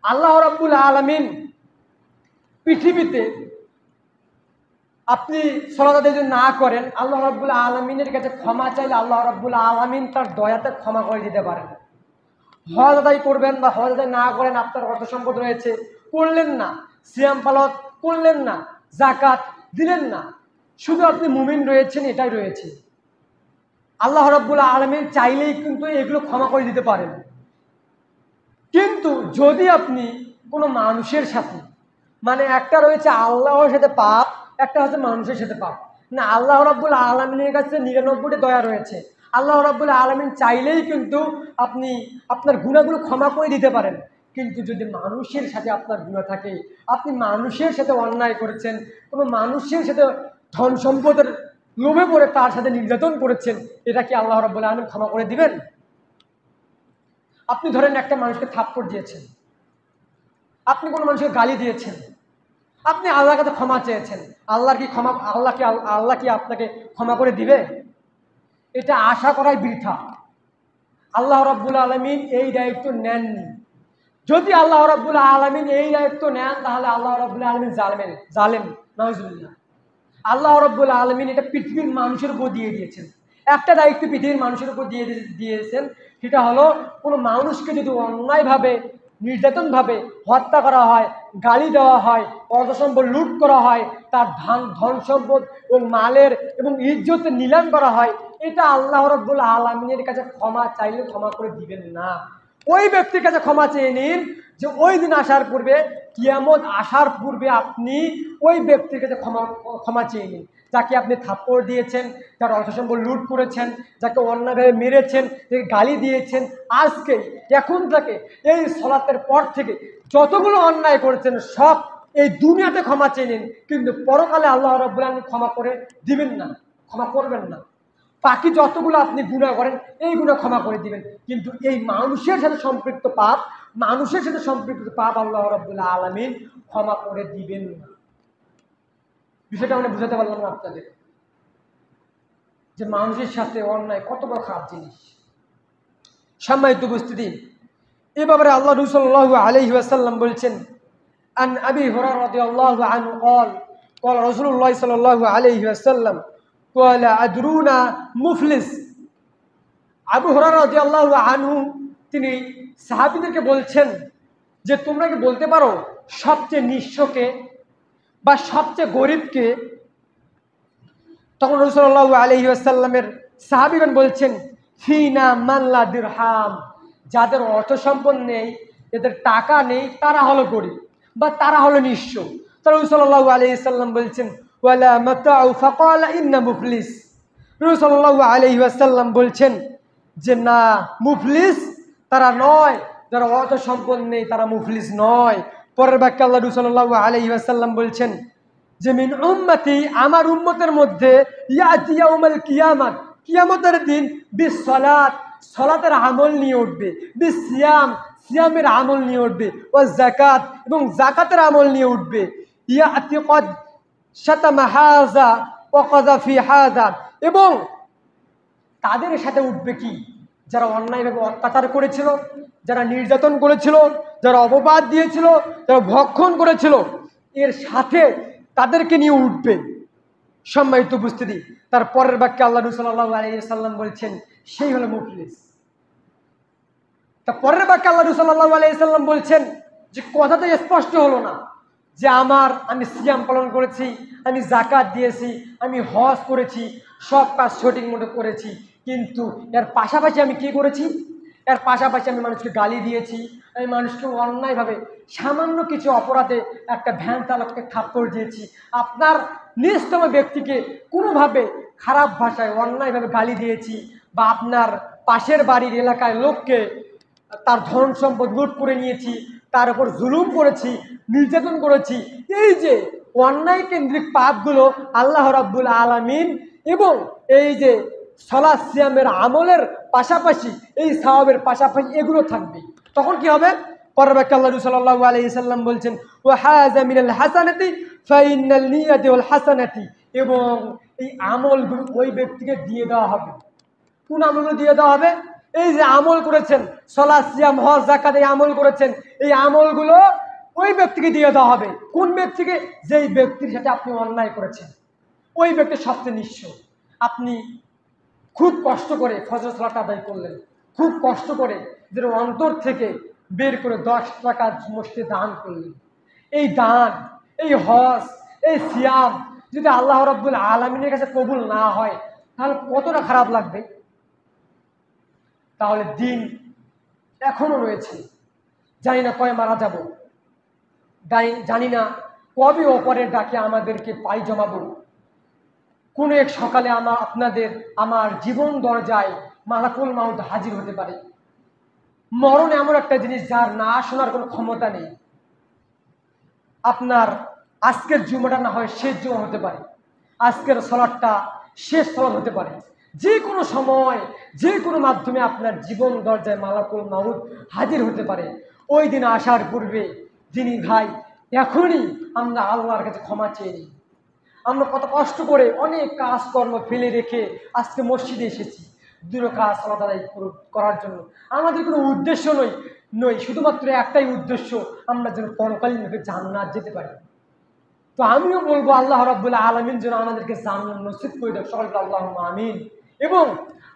আল্লাহ রাব্বুল আলামিন পৃথিবীতে আপনি সালাত আদায় যদি না করেন, আল্লাহ রাব্বুল আলামিনের কাছে ক্ষমা চাইলে আল্লাহ রাব্বুল আলামিন তার দয়াতে ক্ষমা করে দিতে পারেন। হজ আদায় করবেন বা হজ আদায় না করেন, আপনার অর্থ সম্পদ রয়েছে, করলেন না, সিয়াম পালন করলেন না, যাকাত দিলেন না, শুধু আপনি মুমিন রয়েছেন, এটাই রয়েছে। আল্লাহ রাব্বুল আলামিন চাইলেই কিন্তু এগুলো ক্ষমা করে দিতে পারেন। কিন্তু যদি আপনি কোনো মানুষের সাথে, মানে একটা রয়েছে আল্লাহর সাথে পাপ, একটা হচ্ছে মানুষের সাথে পাপ, না আল্লাহ রাব্বুল আলামিনের কাছে 99টি দয়া রয়েছে। আল্লাহ রাব্বুল আলামিন চাইলেই কিন্তু আপনি আপনার গুনাহগুলো ক্ষমা করে দিতে পারেন। কিন্তু যদি মানুষের সাথে আপনার গুনাহ থাকে, আপনি মানুষের সাথে অন্যায় করেছেন, কোনো মানুষের সাথে ধন সম্পদের লোভে পড়ে তার সাথে নির্যাতন করেছেন, এটা কি আল্লাহ রাব্বুল আলামিন ক্ষমা করে দিবেন? আপনি ধরেন একটা মানুষকে থাপ্পড় দিয়েছেন, আপনি কোনো মানুষকে গালি দিয়েছেন, আপনি আল্লাহর কাছে ক্ষমা চেয়েছেন, আল্লাহ কি আপনাকে ক্ষমা করে দিবে? এটা আশা করাই বৃথা। আল্লাহ রাব্বুল আলামিন এই দায়িত্ব নেননি। যদি আল্লাহ রাব্বুল আলামিন এই দায়িত্ব নেন, তাহলে আল্লাহ রাব্বুল আলামিন জালেম নাউজুবিল্লাহ। আল্লাহ রাব্বুল আলামিন এটা পৃথিবীর মানুষের উপর দিয়ে দিয়েছেন। একটা দায়িত্ব পৃথিবীর মানুষের উপর দিয়েছেন, সেটা হলো কোনো মানুষকে যদি অন্যায়ভাবে নির্যাতনভাবে হত্যা করা হয়, গালি দেওয়া হয়, অর্থ সম্পদ লুট করা হয়, তার ধন সম্পদ এবং মালের এবং ইজ্জতের নিলাম করা হয়, এটা আল্লাহ রাব্বুল আলামিনের কাছে ক্ষমা চাইলে ক্ষমা করে দিবেন না। ওই ব্যক্তির কাছে ক্ষমা চেয়ে নিন যে ওই দিন আসার পূর্বে, কিয়ামত আসার পূর্বে আপনি ওই ব্যক্তির কাছে ক্ষমা চেয়ে নিন, যাকে আপনি থাপ্পড় দিয়েছেন, যার অর্থ সম্পদ লুট করেছেন, যাকে অন্যায়ভাবে মেরেছেন, যাকে গালি দিয়েছেন, আজকে এখন থেকে এই সালাতের পর থেকে যতগুলো অন্যায় করেছেন সব এই দুনিয়াতে ক্ষমা চেয়ে নিন, কিন্তু পরকালে আল্লাহ রাব্বুল আলামিন ক্ষমা করে দিবেন না, ক্ষমা করবেন না। বাকি যতগুলো আপনি গুনাহ করেন এই গুনাহ ক্ষমা করে দিবেন, কিন্তু এই মানুষের সাথে সম্পৃক্ত পাপ আল্লাহ রাব্বুল আলামিন ক্ষমা করে দিবেন না। বিষয়টা আমরা বুঝাতে পারলাম না আপনাদের, যে মানুষের সাথে অন্যায় কত বড় খারাপ জিনিস। সম্মানিত উপস্থিতি, এ ব্যাপারে আল্লাহ সাল্লাল্লাহু আলাইহি ওয়াসাল্লাম বলছেন, আন আবি হুরায়রা রাদিয়াল্লাহু আনহু قال رسول الله صلى الله عليه وسلم قال أدرونا মুফলিস। আবু হুরায়রা রাদিয়াল্লাহু আনহু তিনি সাহাবীদেরকে বলছেন যে তোমরা কি বলতে পারো সবচেয়ে নিঃস্বকে বা সবচেয়ে গরিবকে? তখন রাসূলুল্লাহ সাল্লাল্লাহু আলাইহি ওয়াসাল্লামের সাহাবীগণ বলছেন, ফিনা মান লা দিরহাম, যাদের অর্থ সম্পদ নেই, যাদের টাকা নেই, তারা হলো গরিব বা তারা হলো নিঃস্ব। রাসূলুল্লাহ সাল্লাল্লাহু আলাইহি ওয়াসাল্লাম বলছেন, ওয়ালা মাতাউ ফাকালা ইন্না মুফলিস। রাসূলুল্লাহ সাল্লাল্লাহু আলাইহি ওয়াসাল্লাম বলছেন যে না, মুফলিস তারা নয়, যারা অর্থ সম্পদ নেই তারা মুফলিস নয়। পরের বাক্যে আল্লাহ সাল্লাল্লাহু আলাইহি ওয়াসাল্লাম বলছেন যে মিন উম্মতি, আমার উম্মতের মধ্যে, ইয়াতি ইয়াউমাল কিয়ামাত, কিয়ামতের দিন, বিসসালাত, সালাতের আমল নিয়ে উঠবে, বিসিয়াম, সিয়ামের আমল নিয়ে উঠবে, ওয়া যাকাত, এবং যাকাতের আমল নিয়ে উঠবে, ইয়াতি ক্বাদ শাতামা হাযা ওয়া কাযা ফি হাযা, এবং তাদের সাথে উঠবে কি, যারা অন্যায়ভাবে অত্যাচার করেছিল, যারা নির্যাতন করেছিল, যারা অপবাদ দিয়েছিল, যারা ভক্ষণ করেছিল, এর সাথে তাদেরকে নিয়ে উঠবে। সম্মানিত উপস্থিতি, তার পরের বাক্যে আল্লাহ নবী সাল্লাল্লাহু আলাইহি সাল্লাম বলছেন সেই হলো মুফলিস। তা পরের বাক্যে আল্লাহ নবী সাল্লাল্লাহু আলাইহি সাল্লাম বলছেন যে কথাটা স্পষ্ট হলো না যে আমি সিয়াম পালন করেছি, আমি যাকাত দিয়েছি, আমি হজ করেছি, সব কাজ সঠিক মতো করেছি, কিন্তু এর পাশাপাশি আমি কি করেছি? এর পাশাপাশি আমি মানুষকে গালি দিয়েছি, আমি মানুষকে অন্যায়ভাবে সামান্য কিছু অপরাধে একটা ভ্যান চালককে থাপ্পড় দিয়েছি, আপনার নিজতম ব্যক্তিকে কোনোভাবে খারাপ ভাষায় অন্যায়ভাবে গালি দিয়েছি, বা আপনার পাশের বাড়ির এলাকায় লোককে তার ধন সম্পদ লুট করে নিয়েছি, তার উপর জুলুম করেছি, নির্যাতন করেছি। এই যে অন্যায় কেন্দ্রিক পাপগুলো আল্লাহ রাব্বুল আলামিন এবং এই যে সালাত সিয়ামের আমলের পাশাপাশি এই সওয়াবের পাশাপাশি এগুলো থাকবে, তখন কি হবে? পরের বাক্যে আল্লাহ সাল্লাল্লাহু আলাইহি সাল্লাম বলছেন ওয়া হাযা মিনাল হাসানাতি ফাইনাল নিয়াতি ওয়াল হাসানাতি, এবং এই আমলগুলো ওই ব্যক্তিকে দিয়ে দেওয়া হবে। কোন আমলগুলো দিয়ে দেওয়া হবে? এই যে আমল করেছেন, সালাত সিয়াম হজ যাকাত, এই আমল করেছেন, এই আমলগুলো ওই ব্যক্তিকে দিয়ে দেওয়া হবে। কোন ব্যক্তিকে? যেই ব্যক্তির সাথে আপনি অন্যায় করেছেন, ওই ব্যক্তি সবচেয়ে নিঃস্ব। আপনি খুব কষ্ট করে ফজর সালাত আদায় করলেন, খুব কষ্ট করে যেন অন্তর থেকে বের করে 10 টাকা মসজিদে দান করলেন। এই দান, এই হজ, এই সিয়াম যদি আল্লাহ রাব্বুল আলামিনের কাছে কবুল না হয়, তাহলে কতটা খারাপ লাগবে। তাহলে দিন এখনো রয়েছে, জানি না কয় মারা যাব, জানি না কবে অপরের ডাকে আমাদেরকে পাই জমাবো। কোনো এক সকালে আমার জীবন দরজায় মালাকুল মাউত হাজির হতে পারে। মরণ এমন একটা জিনিস যার না শোনার কোনো ক্ষমতা নেই। আপনার আজকের জুমাটা না হয় শেষ জুমা হতে পারে, আজকের সালাতটা শেষ সালাত হতে পারে, যে কোনো সময় যে কোনো মাধ্যমে আপনার জীবন দরজায় মালাকুল মাউত হাজির হতে পারে। ওই দিন আসার পূর্বে যিনি ভাই এখনই আমরা আল্লাহর কাছে ক্ষমা চেয়ে নিই। আমরা কত কষ্ট করে অনেক কাজকর্ম ফেলে রেখে আজকে মসজিদে এসেছি দুটো কাজ সালাত আদায় করার জন্য। আমাদের কোনো উদ্দেশ্য নয়, শুধুমাত্র একটাই উদ্দেশ্য, আমরা যেন পরকালীনভাবে জান্নাত যেতে পারি। তো আমিও বলবো আল্লাহ রাব্বুল আলামিন যেন আমাদেরকে জান্নাত নসিব করে দেয়, সকলকে আল্লাহুম্মা আমিন। এবং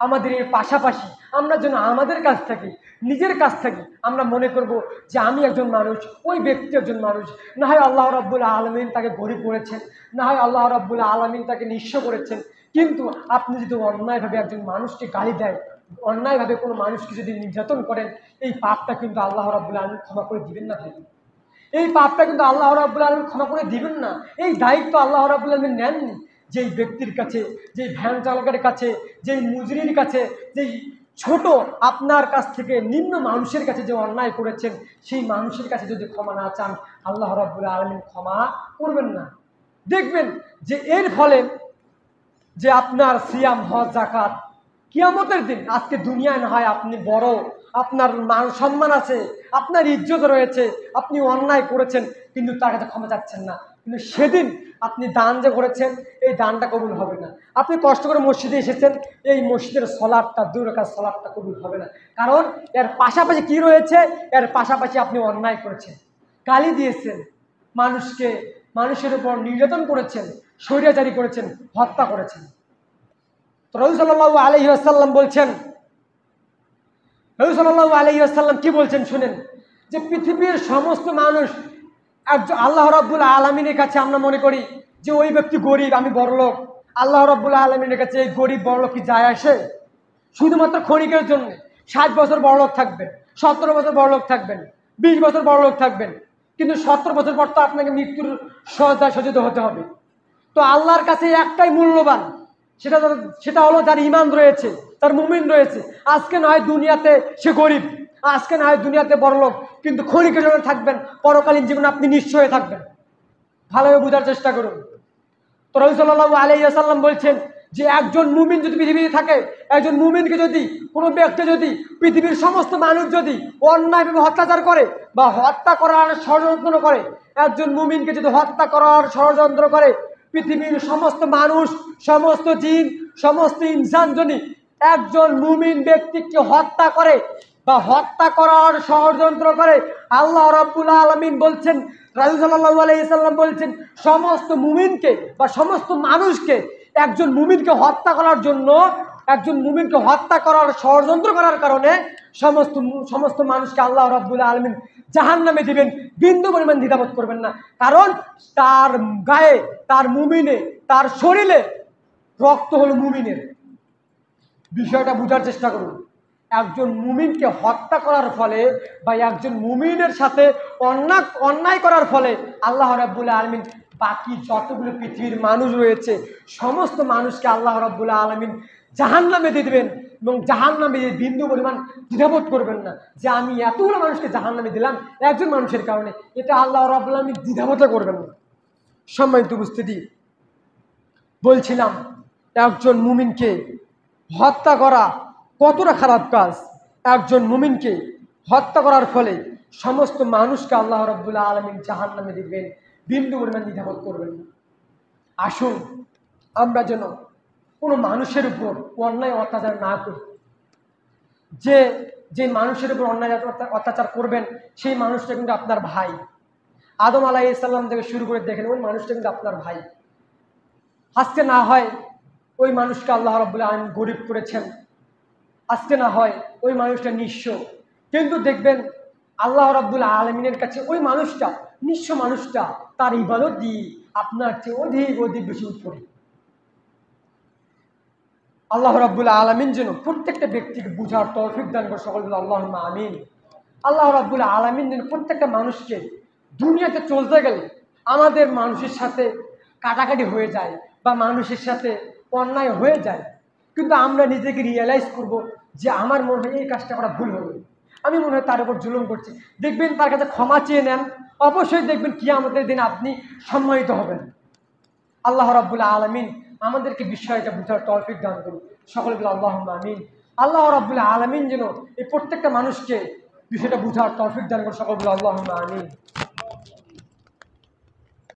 আমাদের এর পাশাপাশি আমরা যেন আমাদের কাছ থেকে, নিজের কাছ থেকে আমরা মনে করব যে আমি একজন মানুষ, ওই ব্যক্তি একজন মানুষ। না হয় আল্লাহ রাব্বুল আলামিন তাকে গরিব করেছেন, না হয় আল্লাহ রাব্বুল আলামিন তাকে নিঃস্ব করেছেন, কিন্তু আপনি যদি অন্যায়ভাবে একজন মানুষকে গালি দেয়, অন্যায়ভাবে কোনো মানুষকে যদি নির্যাতন করেন, এই পাপটা কিন্তু আল্লাহ রাব্বুল আলামিন ক্ষমা করে দিবেন না ভাই। এই পাপটা কিন্তু আল্লাহ রাব্বুল আলামিন ক্ষমা করে দিবেন না। এই দায়িত্ব আল্লাহ রাব্বুল আলামিন নেননি। যেই ব্যক্তির কাছে, যেই ভ্যান চালকের কাছে, যেই মুজরির কাছে, যেই ছোট আপনার কাছ থেকে নিম্ন মানুষের কাছে যে অন্যায় করেছেন, সেই মানুষের কাছে যদি ক্ষমা না চান, আল্লাহ রাব্বুল আলামিন ক্ষমা করবেন না। দেখবেন যে এর ফলে যে আপনার সিয়াম হজ যাকাত কিয়ামতের দিন, আজকে দুনিয়ায় না হয় আপনি বড়, আপনার মান সম্মান আছে, আপনার ইজ্জত রয়েছে, আপনি অন্যায় করেছেন কিন্তু তার কাছে ক্ষমা চাচ্ছেন না, কিন্তু সেদিন আপনি দান যে করেছেন এই দানটা কবুল হবে না। আপনি কষ্ট করে মসজিদে এসেছেন, এই মসজিদের সলাটটা, 2 রাকাত সলাটটা কবুল হবে না। কারণ এর পাশাপাশি কি রয়েছে? এর পাশাপাশি আপনি অন্যায় করেছেন, গালি দিয়েছেন, মানুষের উপর নির্যাতন করেছেন, স্বৈরাচারী করেছেন, হত্যা করেছেন। তো রাসূল সাল্লাল্লাহু আলাইহি ওয়াসাল্লাম বলছেন, রাসূল সাল্লাল্লাহু আলাইহি ওয়াসাল্লাম কি বলছেন শুনেন, যে পৃথিবীর সমস্ত মানুষ একজন আল্লাহ রাব্বুল আলামিনের কাছে আমরা মনে করি যে ওই ব্যক্তি গরিব, আমি বড়লোক। আল্লাহ রাব্বুল আলামিনের কাছে এই গরিব বড়লোক কি যায় আসে? শুধুমাত্র ক্ষণিকের জন্য 60 বছর বড়লোক থাকবেন, 17 বছর বড়লোক থাকবেন, 20 বছর বড়লোক থাকবেন, কিন্তু 70 বছর পর তো আপনাকে মৃত্যুর সজ্জায় সজ্জিত হতে হবে। তো আল্লাহর কাছে একটাই মূল্যবান, সেটা হলো যার ঈমান রয়েছে, তার মুমিন রয়েছে। আজকে নয় দুনিয়াতে সে গরিব, আজকে নয় দুনিয়াতে বড়লোক, কিন্তু ক্ষণিকের জন্য থাকবেন, পরকালীন জীবনে আপনি নিঃস্ব হয়ে থাকবেন। ভালোভাবে বোঝার চেষ্টা করুন। তো রাসূল সাল্লাল্লাহু আলাইহি ওয়াসাল্লাম বলছেন যে একজন মুমিন যদি পৃথিবীতে থাকে, একজন মুমিনকে যদি কোনো ব্যক্তি, যদি পৃথিবীর সমস্ত মানুষ যদি অন্যায়ভাবে অত্যাচার করে বা হত্যা করার ষড়যন্ত্র করে, একজন মুমিনকে যদি হত্যা করার ষড়যন্ত্র করে, পৃথিবীর সমস্ত মানুষ, সমস্ত জিন, সমস্ত ইনসান যদি একজন মুমিন ব্যক্তিকে হত্যা করে বা হত্যা করার ষড়যন্ত্র করে, আল্লাহ রাব্বুল আলামিন বলছেন, রাসূল সাল্লাল্লাহু আলাইহি সাল্লাম বলছেন, সমস্ত মুমিনকে বা সমস্ত মানুষকে একজন মুমিনকে হত্যা করার জন্য, একজন মুমিনকে হত্যা করার ষড়যন্ত্র করার কারণে সমস্ত মানুষকে আল্লাহ রাব্বুল আলামিন জাহান্নামে দিবেন, বিন্দু পরিমাণ দ্বিধাবোধ করবেন না। কারণ তার গায়ে, তার মুমিনে, তার শরীরে রক্ত হলো মুমিনের। বিষয়টা বোঝার চেষ্টা করুন। একজন মুমিনকে হত্যা করার ফলে বা একজন মুমিনের সাথে অন্যায় করার ফলে আল্লাহ রাব্বুল আলামিন বাকি যতগুলো পৃথিবীর মানুষ রয়েছে সমস্ত মানুষকে আল্লাহ রাব্বুল আলামিন জাহান্নামে দিয়ে দেবেন, এবং জাহান্নামে বিন্দু পরিমাণ দ্বিধাবোধ করবেন না যে আমি এতগুলো মানুষকে জাহান্নামে দিলাম একজন মানুষের কারণে। এটা আল্লাহ রাব্বুল আলামিন দ্বিধাবোধ করবেন না। সম্মানিত উপস্থিতি, বলছিলাম একজন মুমিনকে হত্যা করা কতটা খারাপ কাজ। একজন মুমিনকে হত্যা করার ফলে সমস্ত মানুষকে আল্লাহ রাব্বুল আলামিন জাহান্নামে দিবেন, বিন্দু পরিমাণ দ্বিধাবোধ করবেন না। আসুন আমরা যেন কোনো মানুষের উপর অন্যায় অত্যাচার না করি। যে মানুষের উপর অন্যায় অত্যাচার করবেন সেই মানুষটা কিন্তু আপনার ভাই। আদম আলাইহিস সালাম থেকে শুরু করে দেখেন ওই মানুষটা কিন্তু আপনার ভাই। আজকে না হয় ওই মানুষকে আল্লাহ রাব্বুল আলামিন গরিব করেছেন, আজকে না হয় ওই মানুষটা নিঃস্ব, কিন্তু দেখবেন আল্লাহ রাব্বুল আলামিনের কাছে ওই মানুষটা, নিঃস্ব মানুষটা, তার ইবাদত দিয়ে আপনার চেয়ে অধিক অধিক বেশি উপরে। আল্লাহ রাব্বুল আলামিন যেন প্রত্যেকটা ব্যক্তিকে বুঝার তৌফিক দান করে, সকল বলে আল্লাহুম্মা আমিন। আল্লাহ রাব্বুল আলামিন যেন প্রত্যেকটা মানুষকে, দুনিয়াতে চলতে গেলে আমাদের মানুষের সাথে কাটাকাটি হয়ে যায় বা মানুষের সাথে অন্যায় হয়ে যায়, কিন্তু আমরা নিজেকে রিয়েলাইজ করব যে আমার মনে হয় এই কাজটা করা ভুল হবে, আমি মনে হয় তার উপর জুলুম করছি। দেখবেন তার কাছে ক্ষমা চেয়ে নেন, অবশ্যই দেখবেন কিয়ামতের দিন আপনি সম্মানিত হবেন। আল্লাহ রাব্বুল আলামিন আমাদেরকে বিষয়টা বুঝার তৌফিক দান করুন, সকলে বলে আল্লাহুম্মা আমিন। আল্লাহ রাব্বুল আলামিন যেন এই প্রত্যেকটা মানুষকে বিষয়টা বুঝার তৌফিক দান করুন, সকলে বলে আল্লাহুম্মা আমিন।